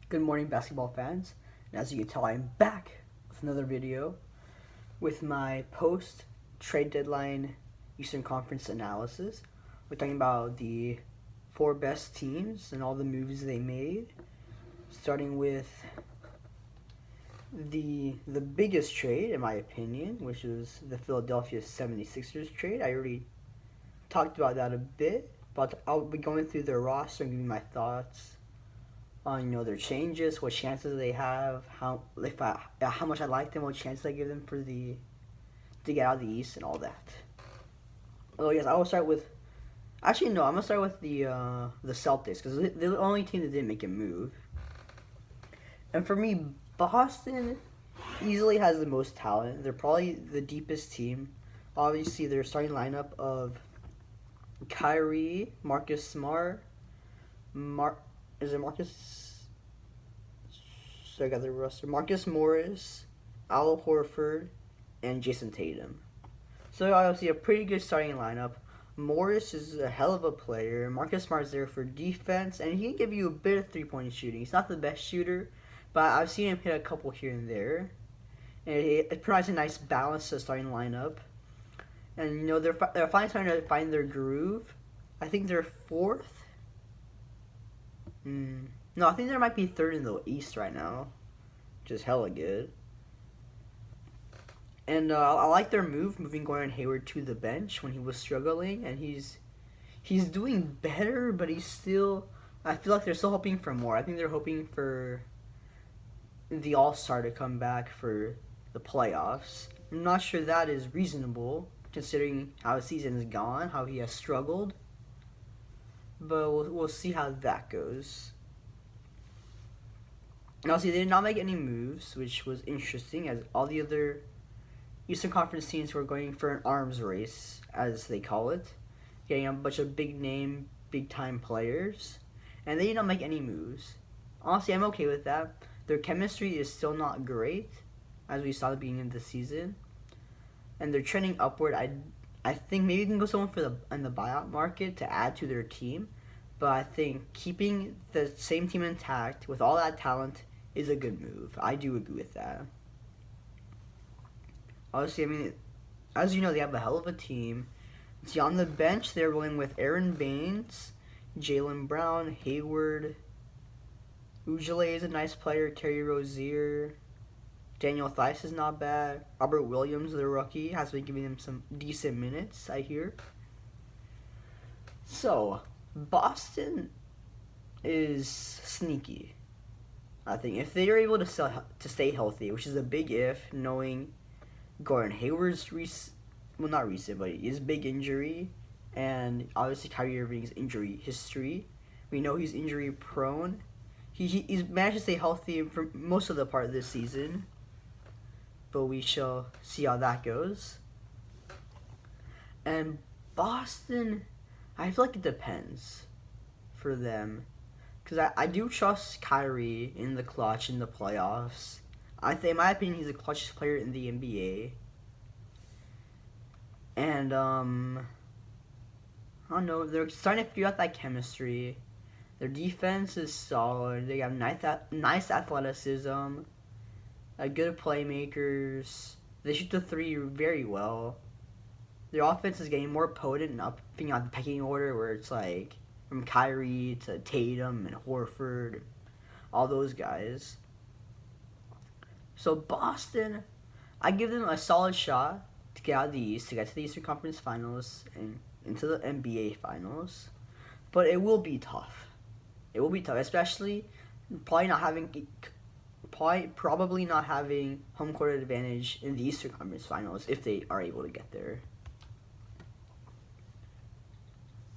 Good morning, basketball fans. And as you can tell, I'm back with another video with my post trade deadline Eastern Conference analysis. We're talking about the four best teams and all the moves they made, starting with the biggest trade, in my opinion, which is the Philadelphia 76ers trade. I already talked about that a bit, but I'll be going through their roster and giving my thoughts on their changes, what chances they have, how much I like them, what chances I give them to get out of the East and all that. Oh yes, I will start with. Actually, no, I'm gonna start with the Celtics because they're the only team that didn't make a move. And for me, Boston easily has the most talent. They're probably the deepest team. Obviously, their starting lineup of Kyrie, Marcus Smart, is it Marcus? So I got the roster: Marcus Morris, Al Horford, and Jason Tatum. So obviously a pretty good starting lineup. Morris is a hell of a player. Marcus Smart is there for defense, and he can give you a bit of three-point shooting. He's not the best shooter, but I've seen him hit a couple here and there. And it provides a nice balance to the starting lineup. And they're finally starting to find their groove. I think they're fourth. No, I think there might be third in the East right now, which is hella good. And I like their moving Gordon Hayward to the bench when he was struggling, and he's doing better, but he's still. I feel like they're still hoping for more. I think they're hoping for the All-Star to come back for the playoffs. I'm not sure that is reasonable considering how his season has gone, how he has struggled. But we'll see how that goes. And also, they did not make any moves, which was interesting, as all the other Eastern Conference teams were going for an arms race, as they call it, getting a bunch of big name, big time players, and they did not make any moves. Honestly, I'm okay with that. Their chemistry is still not great, as we saw at the beginning of the season, and they're trending upward. I think maybe you can go someone in the buyout market to add to their team, but I think keeping the same team intact with all that talent is a good move. I do agree with that. Obviously, I mean, as you know, they have a hell of a team. See, on the bench, they're rolling with Aaron Baines, Jaylen Brown, Hayward, Ujale is a nice player, Terry Rozier, Daniel Theis is not bad, Robert Williams, the rookie, has been giving them some decent minutes, I hear. So, Boston is sneaky. I think if they are able to stay healthy, which is a big if, knowing Gordon Hayward's not recent, but his big injury, and obviously Kyrie Irving's injury history. We know he's injury prone. He's managed to stay healthy for most of the part of this season, but we shall see how that goes. And Boston, I feel like it depends for them, because I do trust Kyrie in the clutch in the playoffs. I think, in my opinion, he's the clutchest player in the NBA. And, I don't know, they're starting to figure out that chemistry. Their defense is solid. They have nice athleticism, good playmakers. They shoot the three very well. Their offense is getting more potent and up on the pecking order, where it's like from Kyrie to Tatum and Horford, all those guys. So Boston, I give them a solid shot to get out of the East, to get to the Eastern Conference Finals and into the NBA Finals. But it will be tough. It will be tough, especially probably not having home court advantage in the Eastern Conference Finals if they are able to get there.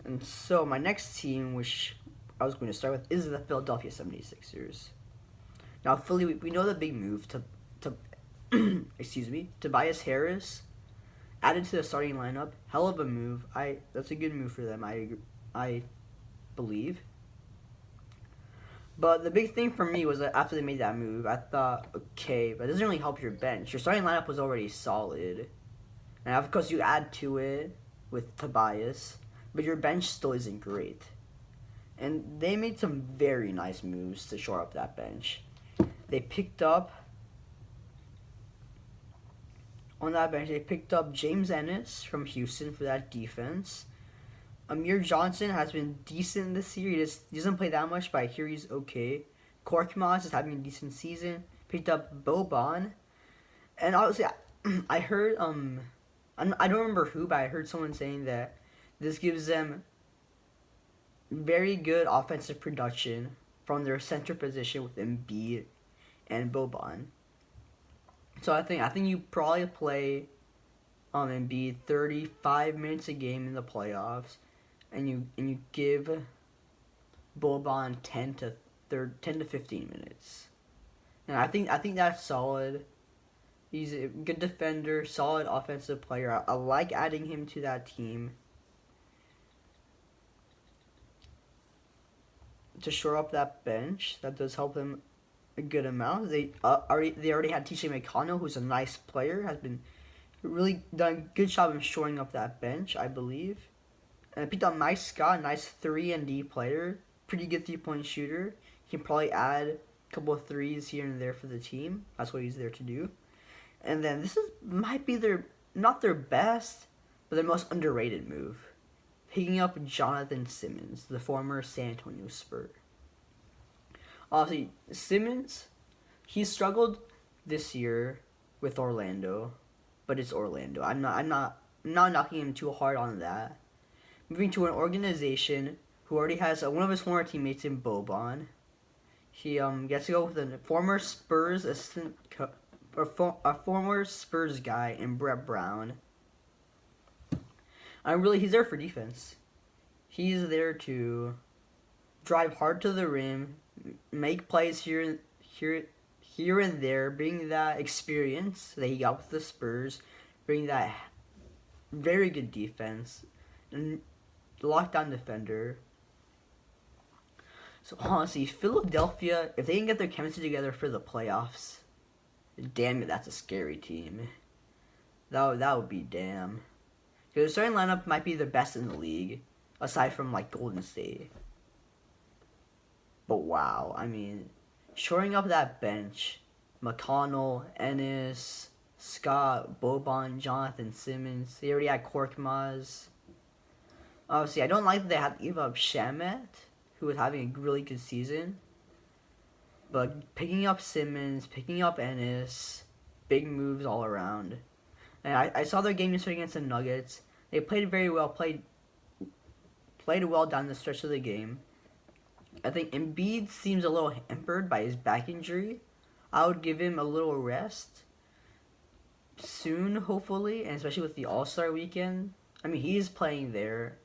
And so my next team, which I was going to start with, is the Philadelphia 76ers. Now, Philly, we know the big move to excuse me, Tobias Harris added to the starting lineup. Hell of a move. That's a good move for them. I believe. But the big thing for me was that after they made that move, I thought, okay, but it doesn't really help your bench. Your starting lineup was already solid, and of course you add to it with Tobias, but your bench still isn't great. And they made some very nice moves to shore up that bench. They picked up on that bench. They picked up James Ennis from Houston for that defense. Amir Johnson has been decent this year. He doesn't play that much, but I hear he's okay. Korkmaz is having a decent season. Picked up Boban, and obviously I heard I don't remember who, but I heard someone saying that this gives them very good offensive production from their center position with Embiid and Boban. So I think you probably play Embiid 35 minutes a game in the playoffs, and you give Boban 10 to 15 minutes. And I think that's solid. He's a good defender, solid offensive player. I like adding him to that team to shore up that bench. That does help them a good amount. They already had TJ McConnell, who's a nice player, has been really done a good job of shoring up that bench, I believe. And I picked up Mike Scott, a nice 3-and-D player, pretty good 3-point shooter. He can probably add a couple of threes here and there for the team. That's what he's there to do. And then might be not their best, but their most underrated move. Picking up Jonathan Simmons, the former San Antonio Spur. Obviously, Simmons, he struggled this year with Orlando, but it's Orlando. I'm not knocking him too hard on that. Moving to an organization who already has one of his former teammates in Boban. He gets to go with a former Spurs assistant, a former Spurs guy in Brett Brown. He's there for defense. He's there to drive hard to the rim, make plays here and there, bring that experience that he got with the Spurs, bring that very good defense, and lockdown defender. So honestly, Philadelphia, if they can get their chemistry together for the playoffs, damn it, that's a scary team. That would be damn. Because the starting lineup might be the best in the league, aside from like Golden State. But wow, I mean, shoring up that bench, McConnell, Ennis, Scott, Boban, Jonathan Simmons. They already had Korkmaz. Obviously, I don't like that they had to give up Shamet, who was having a really good season. But picking up Simmons, picking up Ennis, big moves all around. And I saw their game yesterday against the Nuggets. They played very well, played well down the stretch of the game. I think Embiid seems a little hampered by his back injury. I would give him a little rest soon, hopefully, and especially with the All-Star weekend. I mean, he is playing there,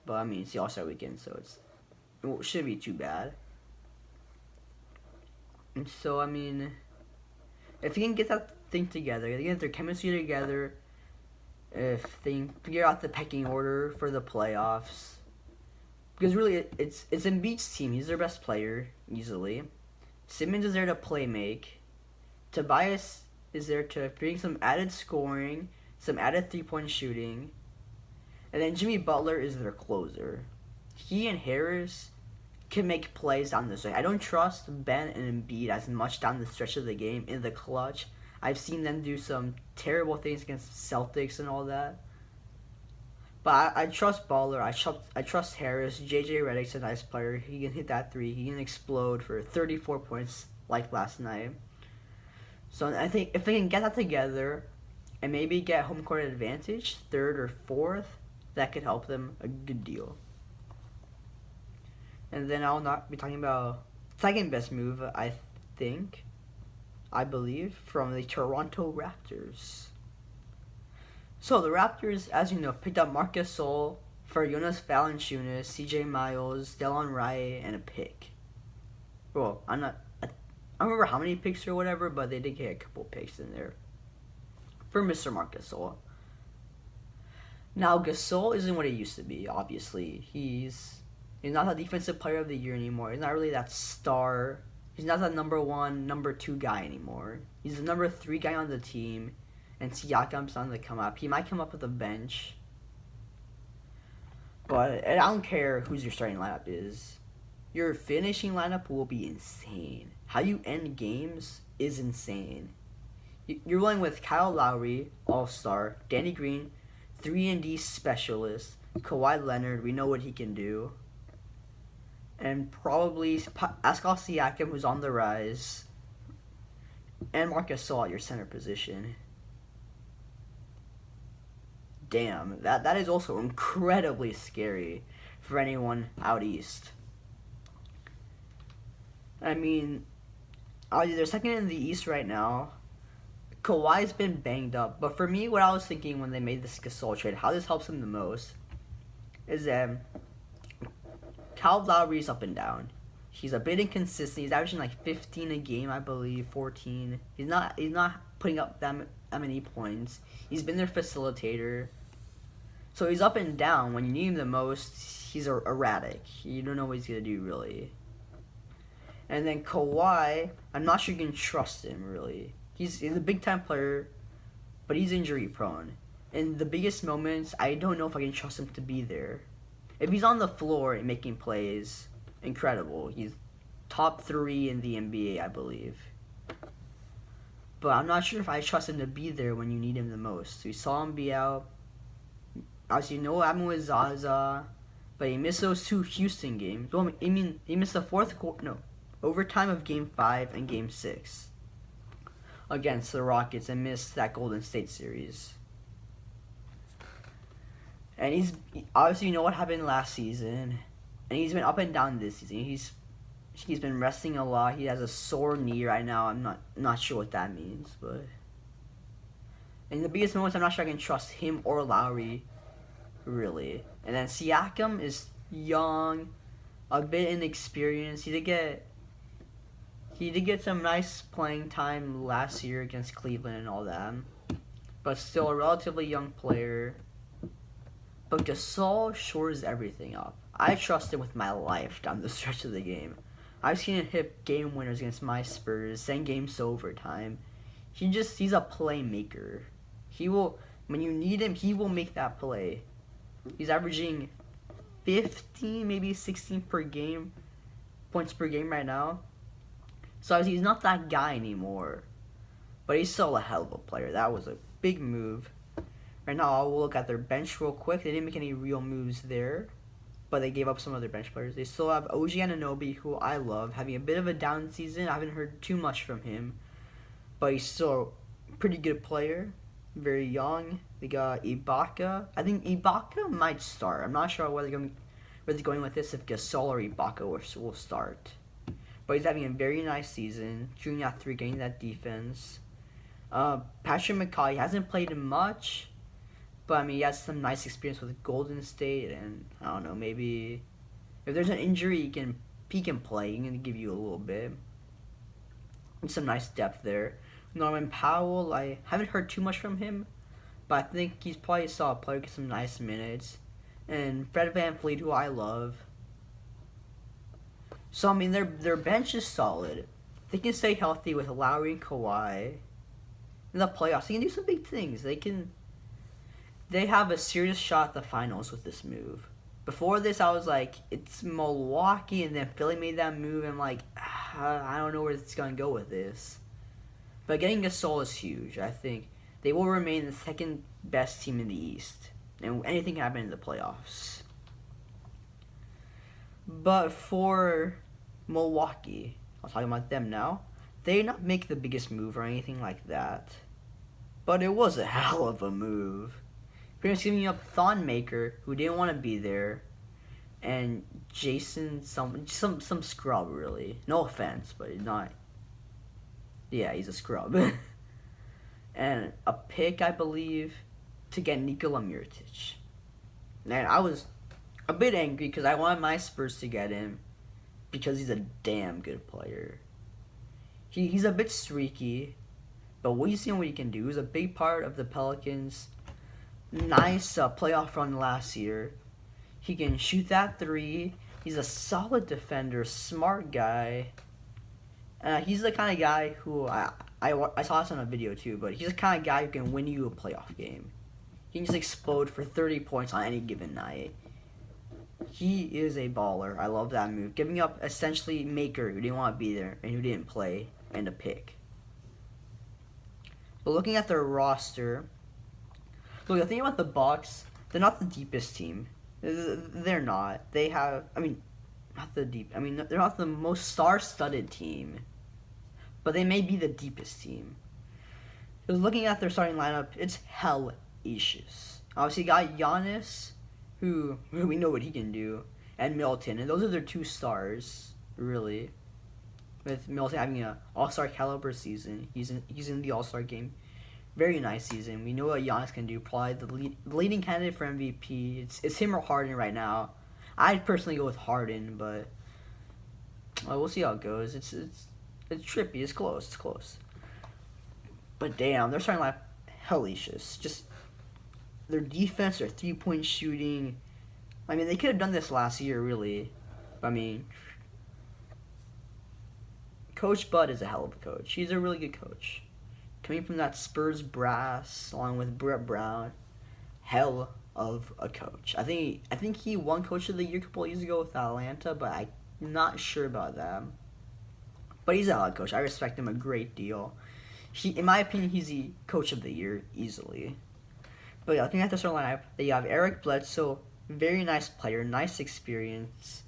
but I mean, it's the All-Star weekend, so it shouldn't be too bad. And so, I mean, if he can get that thing together, they get their chemistry together, if they can figure out the pecking order for the playoffs, because really, it's Embiid's team. He's their best player, easily. Simmons is there to play make. Tobias is there to bring some added scoring, some added 3-point shooting. And then Jimmy Butler is their closer. He and Harris can make plays down the stretch. I don't trust Ben and Embiid as much down the stretch of the game in the clutch. I've seen them do some terrible things against Celtics and all that. But I trust Butler. I trust Harris. JJ Redick's a nice player. He can hit that 3. He can explode for 34 points like last night. So I think if they can get that together and maybe get home court advantage, 3rd or 4th, that could help them a good deal. And then I'll not be talking about second best move, I believe, from the Toronto Raptors. So the Raptors, as you know, picked up Marc Gasol for Jonas Valanciunas, CJ Miles, Delon Wright, and a pick. Well, I don't remember how many picks or whatever, but they did get a couple picks in there for Mr. Marc Gasol. Now, Gasol isn't what he used to be, obviously. He's not the defensive player of the year anymore. He's not really that star. He's not that number 1, number 2 guy anymore. He's the number 3 guy on the team. And Siakam's on the come up. He might come up with a bench. But I don't care who's your starting lineup is. your finishing lineup will be insane. How you end games is insane. You're rolling with Kyle Lowry, All-Star, Danny Green, 3-and-D specialist, Kawhi Leonard, we know what he can do, and probably Pascal Siakam, who's on the rise, and Marc Gasol at your center position. Damn, that is also incredibly scary for anyone out east. I mean, they're second in the East right now. Kawhi's been banged up, but for me, what I was thinking when they made this Gasol trade, how this helps him the most, is that Kyle Lowry's up and down. He's a bit inconsistent. He's averaging like 15 a game, I believe, 14. He's not putting up that many points. He's been their facilitator. So he's up and down. When you need him the most, he's erratic. You don't know what he's going to do, really. And then Kawhi, I'm not sure you can trust him, really. He's a big-time player, but he's injury-prone. In the biggest moments, I don't know if I can trust him to be there. If he's on the floor and making plays, incredible. He's top 3 in the NBA, I believe. But I'm not sure if I trust him to be there when you need him the most. We saw him be out. Obviously, you know what happened with Zaza, but he missed those 2 Houston games. Well, I mean, he missed the overtime of Game 5 and Game 6 against the Rockets and missed that Golden State series. And he's obviously, you know what happened last season, and he's been up and down this season. He's been resting a lot. He has a sore knee right now. I'm not sure what that means, but in the biggest moments, I'm not sure I can trust him or Lowry, really. And then Siakam is young, a bit inexperienced. He did get some nice playing time last year against Cleveland and all that, but still a relatively young player. But Gasol shores everything up. I trust him with my life down the stretch of the game. I've seen him hit game winners against my Spurs, send games to overtime. He's a playmaker. When you need him, he will make that play. He's averaging 15, maybe 16 points per game right now. So he's not that guy anymore. But he's still a hell of a player. That was a big move. Right now, I'll look at their bench real quick. They didn't make any real moves there, but they gave up some other bench players. They still have OG Anunoby, who I love, having a bit of a down season. I haven't heard too much from him, but he's still a pretty good player. Very young. They got Ibaka. I think Ibaka might start. I'm not sure where they're going with this, if Gasol or Ibaka will start. But he's having a very nice season, shooting that 3, getting that defense. Patrick McCaw, he hasn't played much, but I mean, he has some nice experience with Golden State, and I don't know, maybe if there's an injury, he can play. He can give you a little bit. And some nice depth there. Norman Powell, I haven't heard too much from him, but I think he's probably a solid player, get some nice minutes. And Fred VanVleet, who I love. So, I mean, their bench is solid. They can stay healthy with Lowry and Kawhi in the playoffs. They can do some big things. They have a serious shot at the finals with this move. Before this, I was like, it's Milwaukee, and then Philly made that move. I'm like, I don't know where it's going to go with this. But getting Gasol is huge. I think they will remain the second best team in the East, and anything can happen in the playoffs. But for Milwaukee, I'll talk about them now. They did not make the biggest move or anything like that, but it was a hell of a move. Pretty much giving up Thon Maker, who didn't want to be there, and Jason, some scrub, really. No offense, but he's not. Yeah, he's a scrub. And a pick, I believe, to get Nikola Mirotic. And I was a bit angry because I wanted my Spurs to get him because he's a damn good player. He's a bit streaky, but we've seen what he can do. He's a big part of the Pelicans' nice playoff run last year. He can shoot that 3. He's a solid defender, smart guy. He's the kind of guy who I saw this on a video too, but he's the kind of guy who can win you a playoff game. He can just explode for 30 points on any given night. He is a baller. I love that move. Giving up essentially Maker, who didn't want to be there and who didn't play, and a pick. But looking at their roster, look, the thing about the Bucks, they're not the deepest team. They're not. They have, not the deep. They're not the most star-studded team, but they may be the deepest team. Because looking at their starting lineup, it's hellacious. Obviously, you got Giannis, who we know what he can do, and Middleton, and those are their two stars, really. With Middleton having an All-Star caliber season, he's in the All-Star game. Very nice season. We know what Giannis can do. Probably the leading candidate for MVP. It's him or Harden right now. I'd personally go with Harden, but we'll see how it goes. It's trippy. It's close. But damn, they're starting like hellacious. Just their defense, their 3-point shooting. They could have done this last year, really. Coach Bud is a hell of a coach. He's a really good coach. Coming from that Spurs brass, along with Brett Brown, hell of a coach. I think he won Coach of the Year a couple of years ago with Atlanta, but I'm not sure about that. But he's a hell of a coach. I respect him a great deal. In my opinion, he's the Coach of the Year easily. But yeah, looking at the starting lineup, they have Eric Bledsoe, very nice player, nice experience,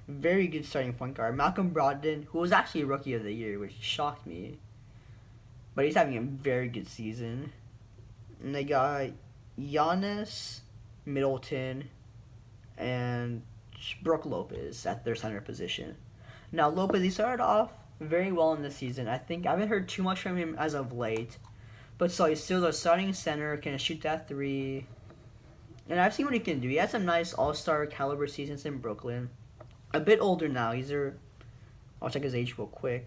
very good starting point guard. Malcolm Brogdon, who was actually Rookie of the Year, which shocked me. But he's having a very good season. And they got Giannis, Middleton, and Brook Lopez at their center position. Now, Lopez, he started off very well in the season. I haven't heard too much from him as of late. But so he's still the starting center, can shoot that three. And I've seen what he can do. He had some nice all-star caliber seasons in Brooklyn. A bit older now. I'll check his age real quick.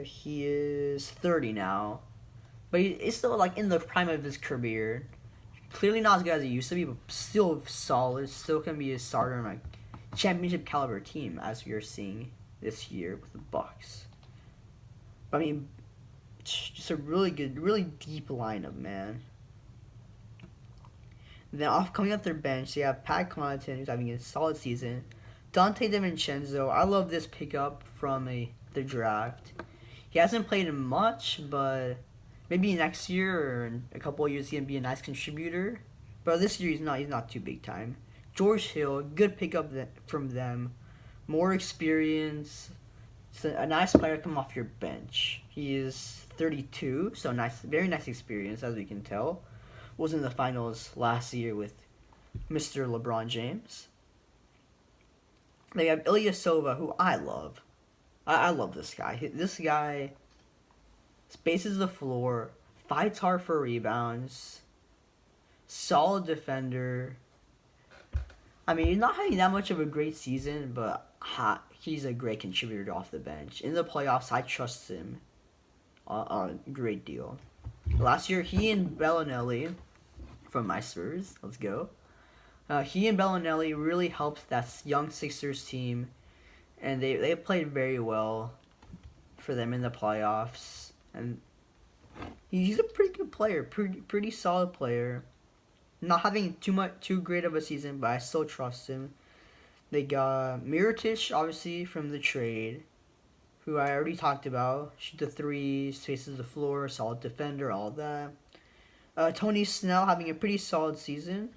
He is 30 now. But he's still in the prime of his career. Clearly not as good as he used to be, but still solid. Still can be a starter on a championship caliber team, as we are seeing this year with the Bucks. Just a really good, really deep lineup, man. And then coming off their bench, they have Pat Connaughton, who's having a solid season. Dante DiVincenzo, I love this pickup from the draft. He hasn't played much, but maybe next year or in a couple of years he can be a nice contributor. But this year he's not too big time. George Hill, good pickup from them. More experience. It's a nice player come off your bench. He is 32, so nice, very nice experience, as we can tell. Was in the finals last year with Mr. LeBron James. They have Ilyasova, who I love. I love this guy. This guy spaces the floor, fights hard for rebounds, solid defender. He's not having that much of a great season, but he's a great contributor off the bench. In the playoffs, I trust him a great deal. Last year, he and Bellinelli, from my Spurs, let's go. He and Bellinelli really helped that young Sixers team, and they played very well for them in the playoffs. And he's a pretty good player, pretty solid player. Not having too great of a season, but I still trust him. They got Mirotic, obviously, from the trade, who I already talked about. Shoot the threes, faces the floor, solid defender, all that. Tony Snell having a pretty solid season.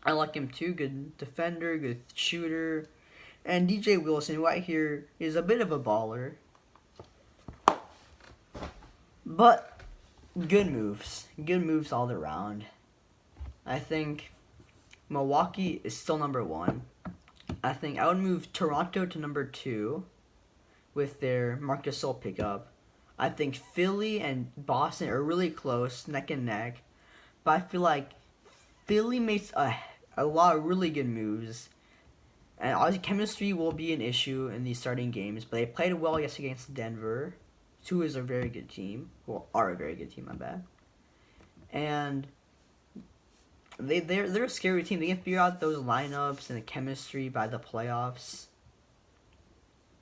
I like him too. Good defender, good shooter. And DJ Wilson, who I hear is a bit of a baller. But good moves. Good moves all around. I think Milwaukee is still number 1. I think I would move Toronto to number 2 with their Marc Gasol pickup. I think Philly and Boston are really close, neck and neck. But I feel like Philly makes a lot of really good moves. And obviously chemistry will be an issue in these starting games. But they played well yesterday against Denver, who is a very good team. Well, are a very good team, my bad. And they're a scary team. They can figure out those lineups and the chemistry by the playoffs.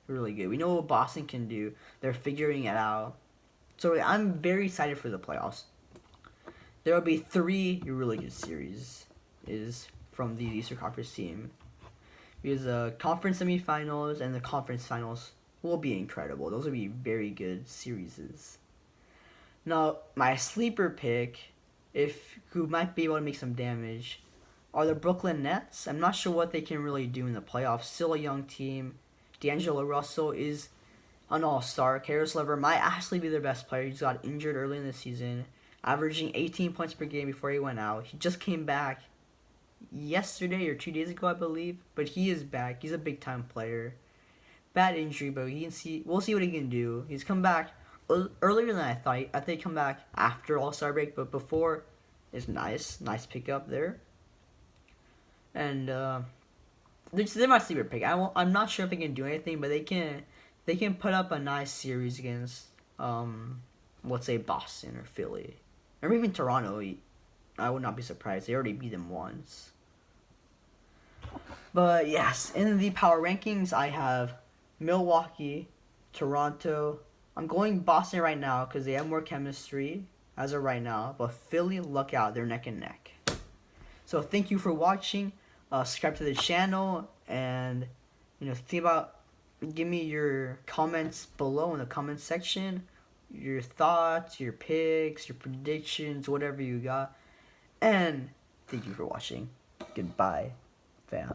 Really good. We know what Boston can do. They're figuring it out. So I'm very excited for the playoffs. There will be 3 really good series. Is from the Eastern Conference team. Because the conference semifinals and the conference finals will be incredible. Those will be very good series. Now, my sleeper pick, who might be able to make some damage, are the Brooklyn Nets. I'm not sure what they can really do in the playoffs. Still a young team. D'Angelo Russell is an all-star. Caris LeVert might actually be their best player. He's got injured early in the season, averaging 18 points per game before he went out. He just came back yesterday or 2 days ago, I believe, but he is back. He's a big-time player. Bad injury, but we'll see what he can do. He's come back earlier than I thought. I thought he'd come back after All-Star break, but before is nice pickup there. And they're my sleeper pick. I'm not sure if they can do anything, but they can put up a nice series against let's say Boston or Philly, or even Toronto. I would not be surprised. They already beat them once. But yes, in the power rankings, I have Milwaukee, Toronto. I'm going Boston right now because they have more chemistry as of right now. But Philly, look out, they're neck and neck. So thank you for watching. Subscribe to the channel, and give me your comments below in the comment section. Your thoughts, your picks, your predictions, whatever you got. And thank you for watching. Goodbye.